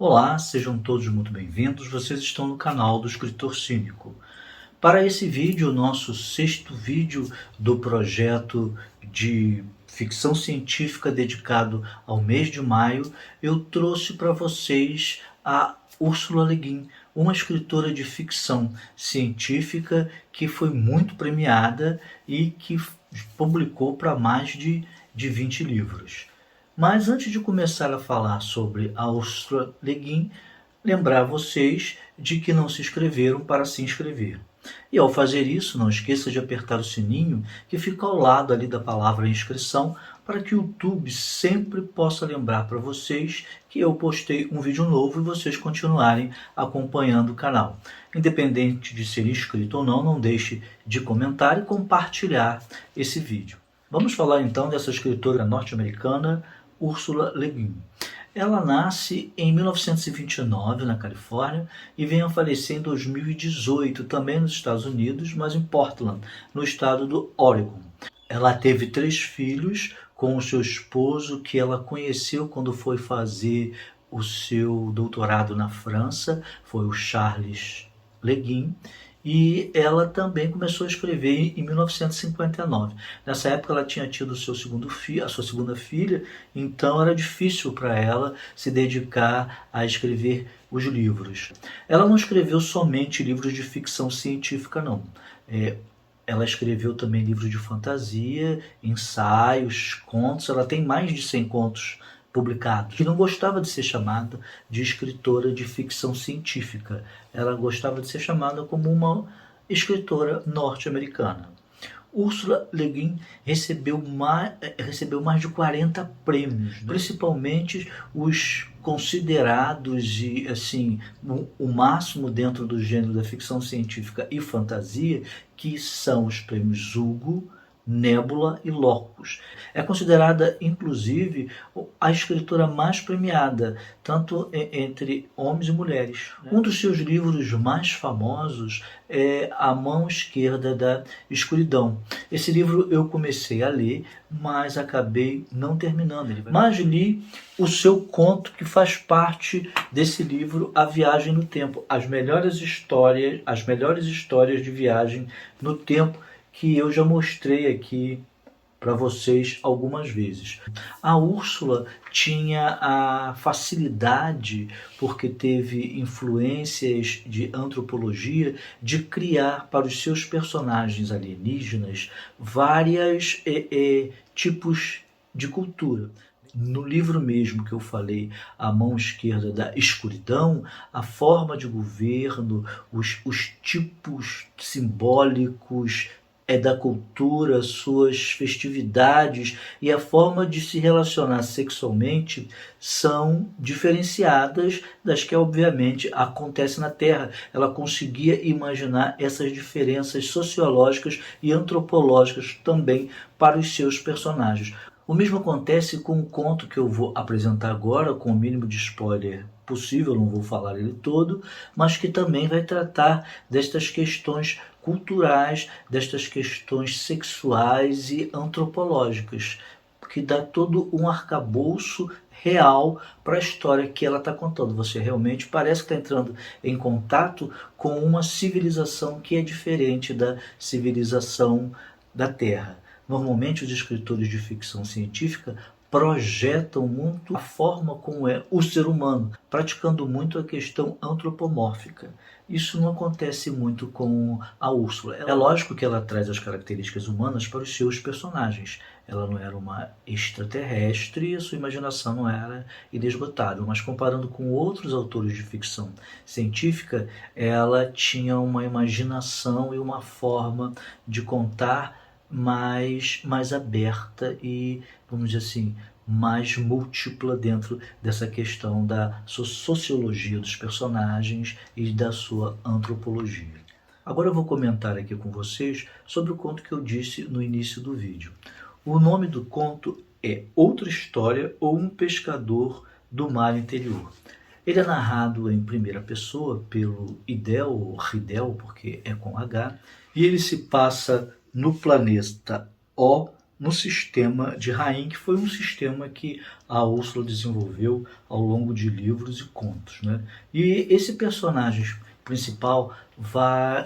Olá, sejam todos muito bem-vindos. Vocês estão no canal do Escritor Cínico. Para esse vídeo, o nosso sexto vídeo do projeto de ficção científica dedicado ao mês de maio, eu trouxe para vocês a Ursula Le Guin, uma escritora de ficção científica que foi muito premiada e que publicou para mais de 20 livros. Mas antes de começar a falar sobre a Ursula Le Guin, lembrar vocês de que não se inscreveram para se inscrever. E ao fazer isso, não esqueça de apertar o sininho que fica ao lado ali da palavra inscrição, para que o YouTube sempre possa lembrar para vocês que eu postei um vídeo novo e vocês continuarem acompanhando o canal. Independente de ser inscrito ou não, não deixe de comentar e compartilhar esse vídeo. Vamos falar então dessa escritora norte-americana, Ursula Le Guin. Ela nasce em 1929 na Califórnia e vem a falecer em 2018, também nos Estados Unidos, mas em Portland, no estado do Oregon. Ela teve 3 filhos com o seu esposo, que ela conheceu quando foi fazer o seu doutorado na França, foi o Charles Le Guin. E ela também começou a escrever em 1959. Nessa época ela tinha tido a sua segunda filha, então era difícil para ela se dedicar a escrever os livros. Ela não escreveu somente livros de ficção científica, não. Ela escreveu também livros de fantasia, ensaios, contos. Ela tem mais de 100 contos publicados. E não gostava de ser chamada de escritora de ficção científica. Ela gostava de ser chamada como uma escritora norte-americana. Ursula Le Guin recebeu mais de 40 prêmios, principalmente os considerados e assim o máximo dentro do gênero da ficção científica e fantasia, que são os prêmios Hugo, Nebula e Locus. É considerada, inclusive, a escritora mais premiada, tanto entre homens e mulheres. Um dos seus livros mais famosos é A Mão Esquerda da Escuridão. Esse livro eu comecei a ler, mas acabei não terminando. Mas li o seu conto que faz parte desse livro, A Viagem no Tempo. As melhores histórias de viagem no tempo, que eu já mostrei aqui para vocês algumas vezes. A Úrsula tinha a facilidade, porque teve influências de antropologia, de criar para os seus personagens alienígenas vários tipos de cultura. No livro mesmo que eu falei, A Mão Esquerda da Escuridão, a forma de governo, os tipos simbólicos da cultura, suas festividades e a forma de se relacionar sexualmente são diferenciadas das que obviamente acontecem na Terra. Ela conseguia imaginar essas diferenças sociológicas e antropológicas também para os seus personagens. O mesmo acontece com o conto que eu vou apresentar agora, com o mínimo de spoiler possível, não vou falar ele todo, mas que também vai tratar destas questões culturais, destas questões sexuais e antropológicas, que dá todo um arcabouço real para a história que ela está contando. Você realmente parece que está entrando em contato com uma civilização que é diferente da civilização da Terra. Normalmente os escritores de ficção científica projetam muito a forma como é o ser humano, praticando muito a questão antropomórfica. Isso não acontece muito com a Úrsula. É lógico que ela traz as características humanas para os seus personagens. Ela não era uma extraterrestre e a sua imaginação não era inesgotável, mas comparando com outros autores de ficção científica, ela tinha uma imaginação e uma forma de contar mais aberta e, vamos dizer assim, mais múltipla dentro dessa questão da sociologia dos personagens e da sua antropologia. Agora eu vou comentar aqui com vocês sobre o conto que eu disse no início do vídeo. O nome do conto é Outra História ou Um Pescador do Mar Interior. Ele é narrado em primeira pessoa pelo Idel, ou Ridel, porque é com H, e ele se passa no planeta O, no sistema de Rain, que foi um sistema que a Úrsula desenvolveu ao longo de livros e contos, né? E esse personagem principal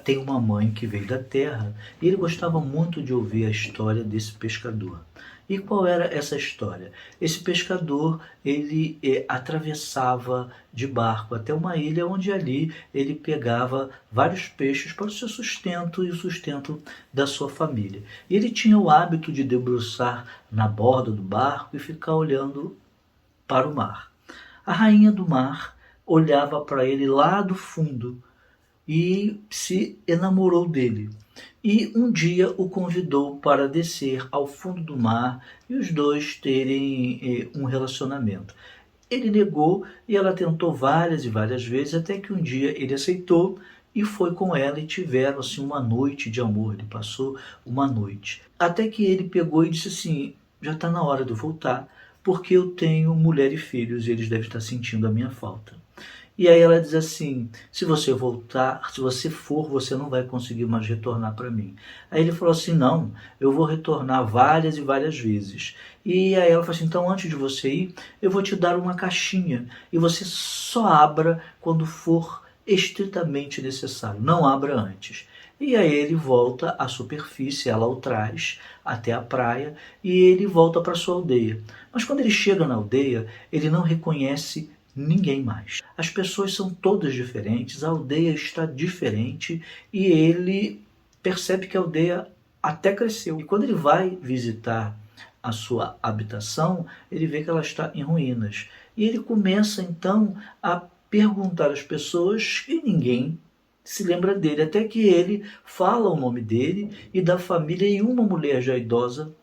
tem uma mãe que veio da terra e ele gostava muito de ouvir a história desse pescador. E qual era essa história? Esse pescador, ele atravessava de barco até uma ilha onde ali ele pegava vários peixes para o seu sustento e o sustento da sua família. E ele tinha o hábito de debruçar na borda do barco e ficar olhando para o mar. A rainha do mar olhava para ele lá do fundo e se enamorou dele. E um dia o convidou para descer ao fundo do mar e os dois terem um relacionamento. Ele negou e ela tentou várias e várias vezes, até que um dia ele aceitou e foi com ela e tiveram assim uma noite de amor. Ele passou uma noite. Até que ele pegou e disse assim: já está na hora de eu voltar, porque eu tenho mulher e filhos e eles devem estar sentindo a minha falta. E aí ela diz assim: se você voltar, se você for, você não vai conseguir mais retornar para mim. Aí ele falou assim: não, eu vou retornar várias e várias vezes. E aí ela falou assim: então antes de você ir, eu vou te dar uma caixinha e você só abra quando for estritamente necessário, não abra antes. E aí ele volta à superfície, ela o traz até a praia e ele volta para sua aldeia. Mas quando ele chega na aldeia, ele não reconhece ninguém mais. As pessoas são todas diferentes, a aldeia está diferente e ele percebe que a aldeia até cresceu. E quando ele vai visitar a sua habitação, ele vê que ela está em ruínas. E ele começa então a perguntar às pessoas e ninguém se lembra dele, até que ele fala o nome dele e da família e uma mulher já idosa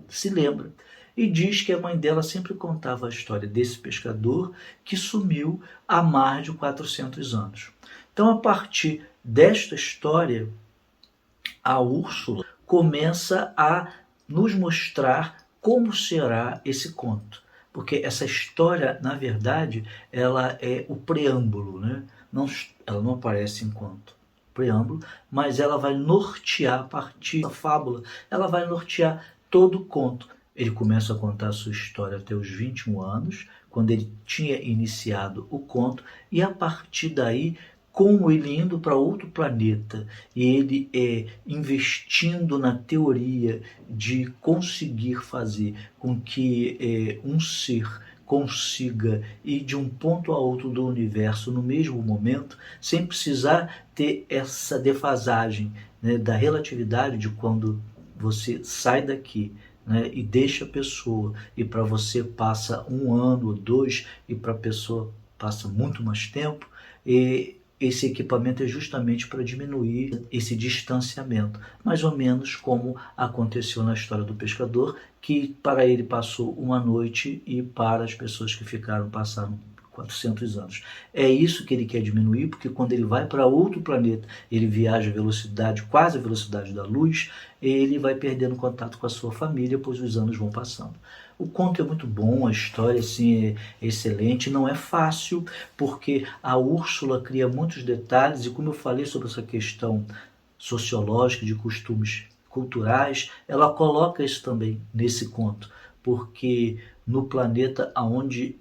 se lembra. E diz que a mãe dela sempre contava a história desse pescador que sumiu há mais de 400 anos. Então, a partir desta história, a Úrsula começa a nos mostrar como será esse conto. Porque essa história, na verdade, ela é o preâmbulo, né? Ela não aparece enquanto preâmbulo, mas ela vai nortear a partir da fábula, ela vai nortear todo o conto. Ele começa a contar a sua história até os 21 anos, quando ele tinha iniciado o conto, e a partir daí, como ele indo para outro planeta, e ele investindo na teoria de conseguir fazer com que um ser consiga ir de um ponto a outro do universo no mesmo momento, sem precisar ter essa defasagem, né, da relatividade de quando você sai daqui, né, e deixa a pessoa, e para você passa 1 ano ou 2, e para a pessoa passa muito mais tempo, e esse equipamento é justamente para diminuir esse distanciamento, mais ou menos como aconteceu na história do pescador, que para ele passou uma noite e para as pessoas que passaram 400 anos. É isso que ele quer diminuir, porque quando ele vai para outro planeta, ele viaja a velocidade, quase a velocidade da luz, ele vai perdendo contato com a sua família, pois os anos vão passando. O conto é muito bom, a história assim, é excelente, não é fácil, porque a Úrsula cria muitos detalhes, e como eu falei sobre essa questão sociológica, de costumes culturais, ela coloca isso também nesse conto, porque no planeta onde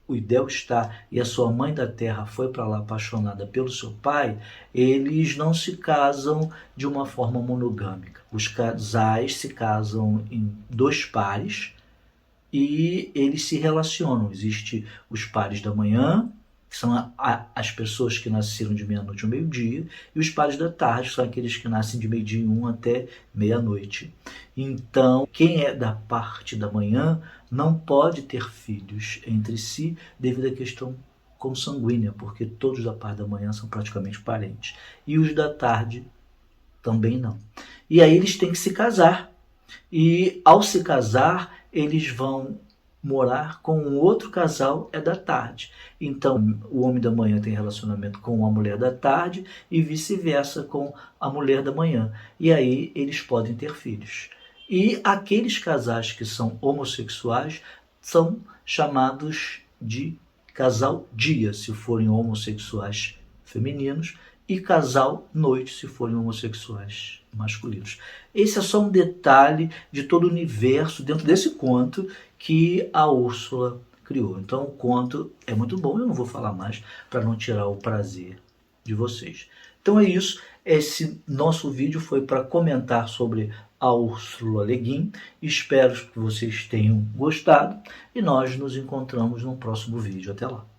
o Idel está e a sua mãe da terra foi para lá apaixonada pelo seu pai, eles não se casam de uma forma monogâmica. Os casais se casam em 2 pares e eles se relacionam. Existem os pares da manhã, que são as pessoas que nasceram de meia-noite ao meio-dia, e os pares da tarde, que são aqueles que nascem de meio-dia em 1 até meia-noite. Então, quem é da parte da manhã não pode ter filhos entre si devido à questão consanguínea, porque todos da parte da manhã são praticamente parentes. E os da tarde também não. E aí eles têm que se casar. E ao se casar, eles vão morar com um outro casal da tarde. Então, o homem da manhã tem relacionamento com a mulher da tarde e vice-versa com a mulher da manhã. E aí eles podem ter filhos. E aqueles casais que são homossexuais são chamados de casal dia, se forem homossexuais femininos, e casal noite se forem homossexuais masculinos. Esse é só um detalhe de todo o universo dentro desse conto que a Úrsula criou. Então o conto é muito bom, eu não vou falar mais para não tirar o prazer de vocês. Então é isso, esse nosso vídeo foi para comentar sobre a Ursula Le Guin. Espero que vocês tenham gostado e nós nos encontramos no próximo vídeo. Até lá!